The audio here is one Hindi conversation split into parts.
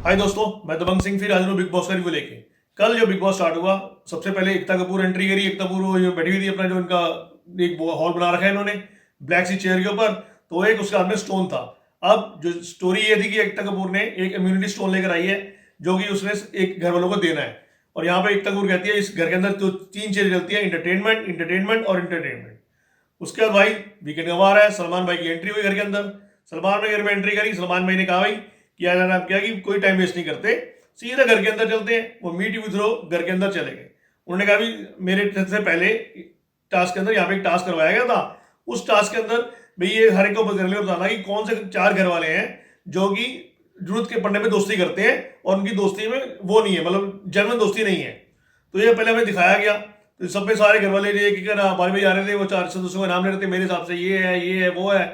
हाय दोस्तों, मैं दबंग सिंह फिर हाजिर हूँ बिग बॉस का रिव्यू लेके। कल जो बिग बॉस स्टार्ट हुआ, सबसे पहले एकता कपूर एंट्री करी। एकता कपूर वो जो बैठी हुई थी, अपना जो इनका एक हॉल बना रखा है इन्होंने ब्लैक सी चेयर के ऊपर, तो एक उसके हाथ में स्टोन था। अब जो स्टोरी ये थी कि एकता कपूर ने एक इम्यूनिटी स्टोन लेकर आई है, जो कि उसने एक घर वालों को देना है। और यहाँ पे एकता कपूर कहती है इस घर के अंदर तो तीन चीजें चलती है, इंटरटेनमेंट, इंटरटेनमेंट और इंटरटेनमेंट। उसके बाद भाई वीकेंड का वार है, सलमान भाई की एंट्री हुई घर के अंदर। सलमान भाई घर में एंट्री करी। सलमान भाई ने कहा भाई किया जाना, आप क्या कि कोई टाइम वेस्ट नहीं करते, सीधा घर के अंदर चलते हैं। वो मी टीवी थ्रो घर के अंदर चले गए। उन्होंने कहा भी मेरे से पहले टास्क के अंदर यहाँ पे एक टास्क करवाया गया था, उस टास्क के अंदर भाई ये हर एक को घर में बताना कि कौन से चार घर वाले हैं जो कि जरूरत के पड़ने पे दोस्ती करते हैं और उनकी दोस्ती में वो नहीं है, मतलब जेन्युइन दोस्ती नहीं है। तो ये पहले हमें दिखाया गया। तो सब में सारे घर वाले ये कि हमारे भाई आ रहे थे, वो चार सदस्यों का नाम ले रहे थे, मेरे हिसाब से ये है, ये है, वो है।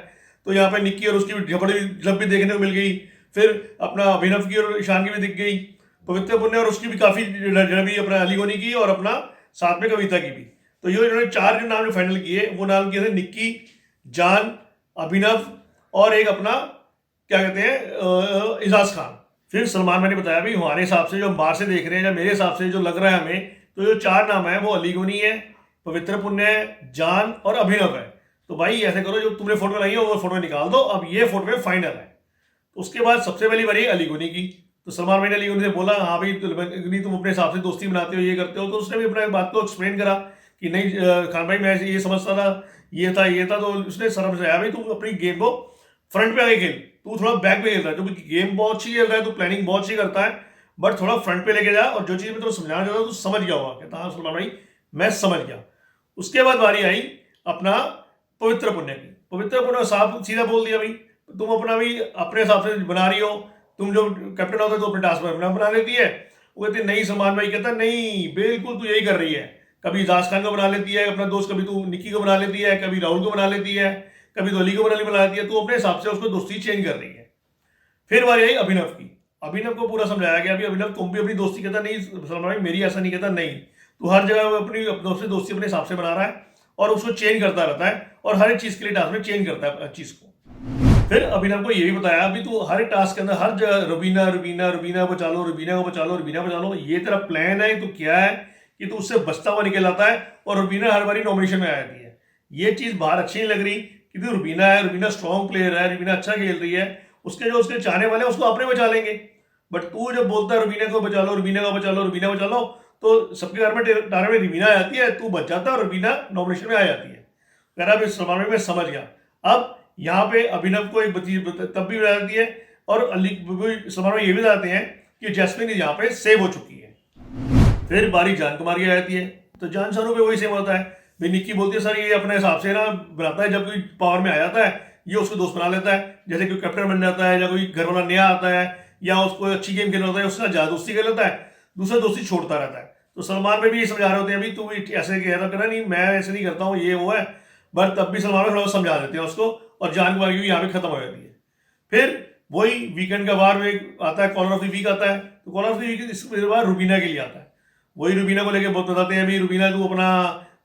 तो यहाँ पे निक्की और उसकी झपड़ी भी देखने को मिल गई। फिर अपना अभिनव की और ईशान की भी दिख गई। पवित्र पुण्य और उसकी भी काफी भी अपना अलीगोनी की और अपना साथ में कविता की भी। तो ये इन्होंने चार जो नाम फाइनल किए, वो नाम किए थे निक्की, जान, अभिनव और एक अपना क्या कहते हैं इजाज खान। फिर सलमान मैंने बताया भी हमारे हिसाब से जो हम बाहर से देख रहे हैं, या मेरे हिसाब से जो लग रहा है हमें, तो जो चार नाम है वो अलीगोनी है, पवित्र पुण्य है, जान और अभिनव है। तो भाई ऐसे करो, जो तुमने फोटो लाई है वो फोटो निकाल दो, अब ये फोटो में फाइनल है। तो उसके बाद सबसे पहली बारी अलीगोनी की। तो सलमान भाई ने अलीगोनी से बोला हाँ भाई तुम अपने हिसाब से दोस्ती बनाते हो, ये करते हो। तो उसने भी अपना बात को एक्सप्लेन करा कि नहीं खान भाई मैं ये समझता था, ये था, ये था। तो उसने समझाया भाई तुम अपनी गेम को फ्रंट पे आगे खेल, तू थोड़ा बैक पे खेल रहा है, जो गेम बहुत अच्छी खेल रहा है, तू प्लानिंग बहुत अच्छी करता है, बट थोड़ा फ्रंट पे लेके जा, और जो चीज मैं तुम्हें समझाना चाहता हूँ तू समझ गया होगा। कहता हाँ सलमान भाई मैं समझ गया। उसके बाद बारी आई अपना पवित्र पुण्य की। पवित्र पुण्य साफ सीधा बोल दिया भाई तुम अपना भी अपने हिसाब से बना रही हो, तुम जो कैप्टन होता है तो अपने टास्क में अपना बना लेती है। वो कहती नहीं, सलमान भाई कहता नहीं बिल्कुल तू यही कर रही है, कभी इजाज खान को बना लेती है अपना दोस्त, कभी तू निक्की को बना लेती है, कभी राहुल को बना लेती है, कभी तो अली को बना लेती है, तू अपने हिसाब से उसको दोस्ती चेंज कर रही है। फिर बारी आई अभिनव की। अभिनव को पूरा समझाया गया, अभी अभिनव तुम भी अपनी दोस्ती कहता नहीं सलमान भाई मेरी ऐसा नहीं कहता, नहीं तू हर जगह अपनी दोस्ती अपने हिसाब से बना रहा है और उसको चेंज करता रहता है, और हर एक चीज के लिए टास्क में चेंज करता है चीज को। फिर अभिनव को ये भी बताया अभी तू हर एक टास्क के अंदर हर जगह रुबीना रुबीना रुबीना बचा लो, रुबीना को बचा लो, रुबीना बचा लो, ये तेरा प्लान है। तो क्या है कि तू उससे बचता हुआ निकल आता है और रुबीना हर बारी नॉमिनेशन में आ जाती है। ये चीज बाहर अच्छी नहीं लग रही कि तू रुबीना है, रुबीना स्ट्रॉन्ग प्लेयर है, रुबीना अच्छा खेल रही है, उसके जो उसके चाहने वाले हैं उसको अपने बचा लेंगे। बट तू जब बोलता है रुबीना को बचा लो, रुबीना को बचा लो, रुबीना बचा लो, तो सबके घर में टारे में रुबीना आ जाती है, तू बच जाता है और रुबीना नॉमिनेशन में आ जाती है। कह रहा सलमान भाई मैं समझ गया। अब यहाँ पे अभिनव को एक तब भी बताती है, और अली सलमान भाई ये भी बताते हैं कि जैस्मिन यहाँ पे सेव हो चुकी है। फिर बारी जान कुमार की आ जाती है। तो जान सानू पे वही सेम होता है भाई। निक्की बोलती है सर ये अपने हिसाब से ना बनाता है, जब कोई पावर में आ जाता है ये उसको दोस्त बना लेता है, जैसे कोई कैप्टन बन जाता है, या कोई घर वाला नया आता है, या उसको अच्छी गेम खेलना होता है उसके साथ ज्यादा दोस्ती कर लेता है, दूसरा दोस्ती छोड़ता रहता है। तो सलमान भाई भी ये समझा रहे होते हैं अभी तू ऐसे कह रहा करना नहीं, मैं ऐसे नहीं करता हूँ, ये वो है। बट तब भी सलमान भाई थोड़ा समझा देते हैं उसको, और जान कुमार की यहाँ पे खत्म हो जाती है। फिर वही वीकेंड का बार आता है, कॉलर ऑफ द वीक आता है। तो कॉलर ऑफ द वीक इस बार रुबीना के लिए आता है। वही रुबीना को लेके बहुत बताते हैं अभी रुबीना तू अपना,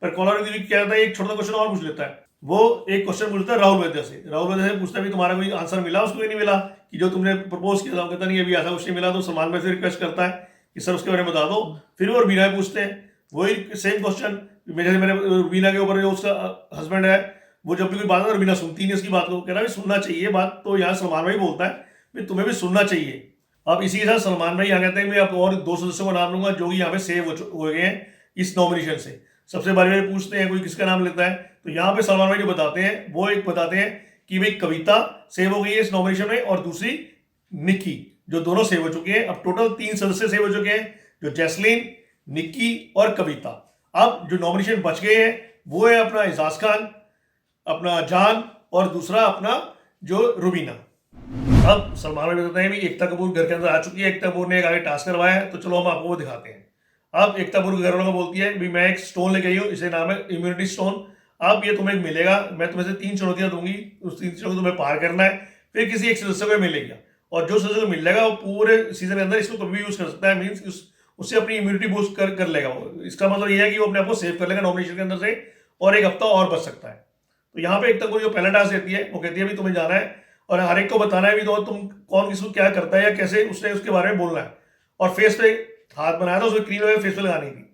पर कॉलर ऑफ द वीक क्या होता है, एक छोटा क्वेश्चन और पूछ लेता है। वो एक क्वेश्चन पूछता है राहुल वैद्य से। राहुल वैद्य से पूछता है तुम्हारा कोई आंसर मिला, उसको नहीं मिला कि जो तुमने प्रपोज किया था, कहता नहीं अभी ऐसा कुछ नहीं मिला। तो सलमान भाई से रिक्वेस्ट करता है कि सर उसके बारे में बता दो। फिर वो रुबीना पूछते हैं वही सेम क्वेश्चन। जैसे मैंने रुबीना के ऊपर जो उसका हस्बैंड है, वो जब भी कोई बात है रुबीना सुनती नहीं उसकी बात को, कह रहा है सुनना चाहिए बात। तो यहाँ सलमान भाई बोलता है भाई तुम्हें भी सुनना चाहिए। अब इसी के साथ सलमान भाई यहाँ कहते हैं मैं अब और दो सदस्यों का नाम लूंगा जो कि यहाँ पे सेव हो गए हैं इस नॉमिनेशन से। सबसे बारी पूछते हैं कोई किसका नाम लेता है, तो यहाँ पे सलमान भाई जो बताते हैं वो एक बताते हैं कि भाई कविता सेव हो गई है इस नॉमिनेशन में, और दूसरी निक्की, जो दोनों सेव हो चुके हैं। अब टोटल 3 सदस्य सेव हो चुके हैं, जो जैस्लीन, निक्की और कविता। अब जो नॉमिनेशन बच गए हैं वो है अपना इजाज खान, अपना जान, और दूसरा अपना जो रुबीना। अब सलमान भाई बताते हैं भी एकता कपूर घर के अंदर आ चुकी है, एकता कपूर ने एक आगे टास्क करवाया है, तो चलो हम आपको वो दिखाते हैं। अब एकता कपूर घर वालों को बोलती है भी मैं एक स्टोन लेके आई हूँ, इसे नाम है इम्यूनिटी स्टोन। अब ये तुम्हें मिलेगा, मैं तुम्हें से 3 चुनौतियां दूंगी, उस 3 चुनौतियों को तुम्हें पार करना है, फिर किसी एक सदस्य को मिलेगा, और जो सदस्य को मिल जाएगा वो पूरे सीजन के अंदर इसको कभी भी यूज कर सकता है। मीन्स उससे अपनी इम्यूनिटी बूस्ट कर लेगा वो। इसका मतलब ये है कि वो अपने आप को सेव कर लेगा नॉमिनेशन के अंदर से, और एक हफ्ता और बच सकता है। तो यहाँ पे एकता कपूर जो पहला टास्क देती है वो कहती है भी तुम्हें जाना है और हर एक को बताना है भी तो तुम कौन किसको क्या करता है या कैसे उसने उसके बारे में बोलना है। और फेस पे हाथ बनाया था, उसमें क्रीम वगैरह फेस पे लगानी थी।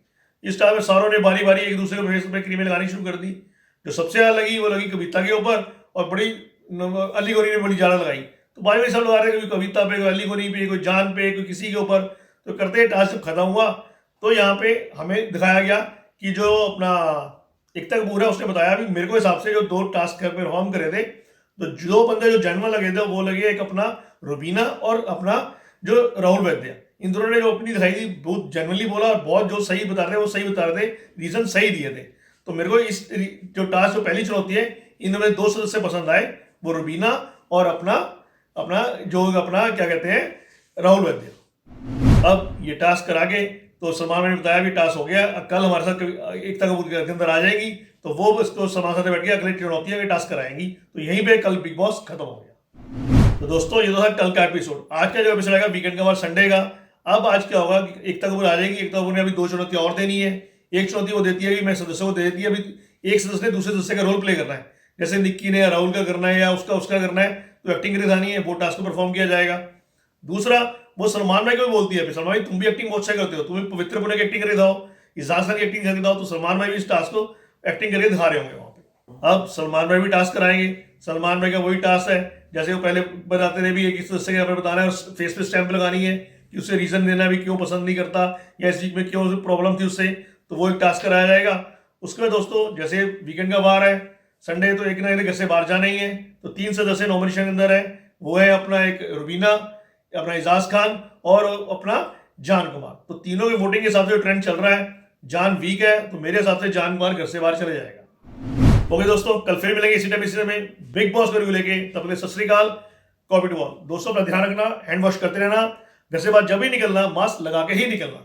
इस टाइम में सारों ने बारी बारी एक दूसरे को फेस पे क्रीमें लगानी शुरू कर दी। जो सबसे ज्यादा लगी वो लगी कविता के ऊपर, और बड़ी अली गोनी ने बड़ी ज्यादा लगाई। तो बाद में सब लगा रहे कोई कविता पे, कोई अली गोनी पे, कोई जान पे, कोई किसी के ऊपर। तो करते टास्क जब खत्म हुआ तो यहाँ पे हमें दिखाया गया कि जो अपना एकता कपूर है उसने बताया भी मेरे को हिसाब से जो 2 टास्क परफॉर्म करे थे, तो 2 बंदे जो जेन्युइन लगे थे वो लगे, एक अपना रुबीना और अपना जो राहुल वैद्य। इन दोनों ने जो अपनी दिखाई थी बहुत जेन्युइनली बोला, और बहुत जो सही बता रहे थे वो सही बता रहे थे, रीजन सही दिए थे। तो मेरे को इस जो टास्क जो पहली चुनौती है इनमें 2 सदस्य पसंद आए, वो रुबीना और अपना अपना जो अपना क्या कहते हैं राहुल वैद्य। अब ये टास्क करा के तो सलमान भाई ने बताया भी टास्क हो गया, कल हमारे साथ एकता कपूर के अंदर आ जाएगी, तो वो उसको सलमान साथ बैठ के अगली चुनौतियां के टास्क कराएंगी। तो यहीं पे कल बिग बॉस खत्म हो गया। तो दोस्तों ये तो था कल का एपिसोड। आज का जो एपिसोड आएगा वीकेंड का बाद संडे का। अब आज क्या होगा कि एकता कपूर आ जाएगी, एकता कपूर ने अभी 2 चुनौतियां और देनी है। एक चुनौती वो देती है कि मैं सदस्यों को दे देती है, अभी एक सदस्य ने दूसरे सदस्य का रोल प्ले करना है, जैसे निक्की ने राहुल का करना है या उसका करना है, तो एक्टिंग दिखानी है, वो टास्क को परफॉर्म किया जाएगा। दूसरा वो सलमान भाई को भी बोलती है, सलमान भाई तुम भी एक्टिंग बहुत अच्छा करते हो, तुम भी पवित्र पुणे की एक्टिंग करके दिखाओ, इजाज खान की एक्टिंग करके दिखाओ। तो सलमान भाई भी इस टास्क को एक्टिंग करके दिखा रहे होंगे वहां पे। अब सलमान भाई भी टास्क कराएंगे। सलमान भाई का वही टास्क है जैसे वो पहले बताते थे भी, एक सदस्य के बताना है, फेस पे स्टैंप लगानी है कि उसे रीजन देना है भी क्यों पसंद नहीं करता या इस चीज में क्यों प्रॉब्लम थी उससे, तो वो एक टास्क कराया जाएगा। उसके बाद दोस्तों जैसे वीकेंड का बार है, संडे, तो एक ना एक घर से बाहर जाना ही है। तो 3 सदस्य नॉमिनेशन के अंदर है, वो है अपना एक रुबीना, अपना इजाज खान और अपना जान कुमार। तो तीनों के वोटिंग के हिसाब से ट्रेंड चल रहा है, जान वीक है तो मेरे हिसाब से जान कुमार घर से बाहर चले जाएगा। ओके दोस्तों, कल फिर मिलेंगे इसी टाइम इसी में बिग बॉस को रिव्यू लेके। तब तक सत श्री अकाल, कॉपी टू ऑल। दोस्तों अपना ध्यान रखना, हैंड वॉश करते रहना, घर से बाहर जब भी निकलना मास्क लगा के ही निकलना।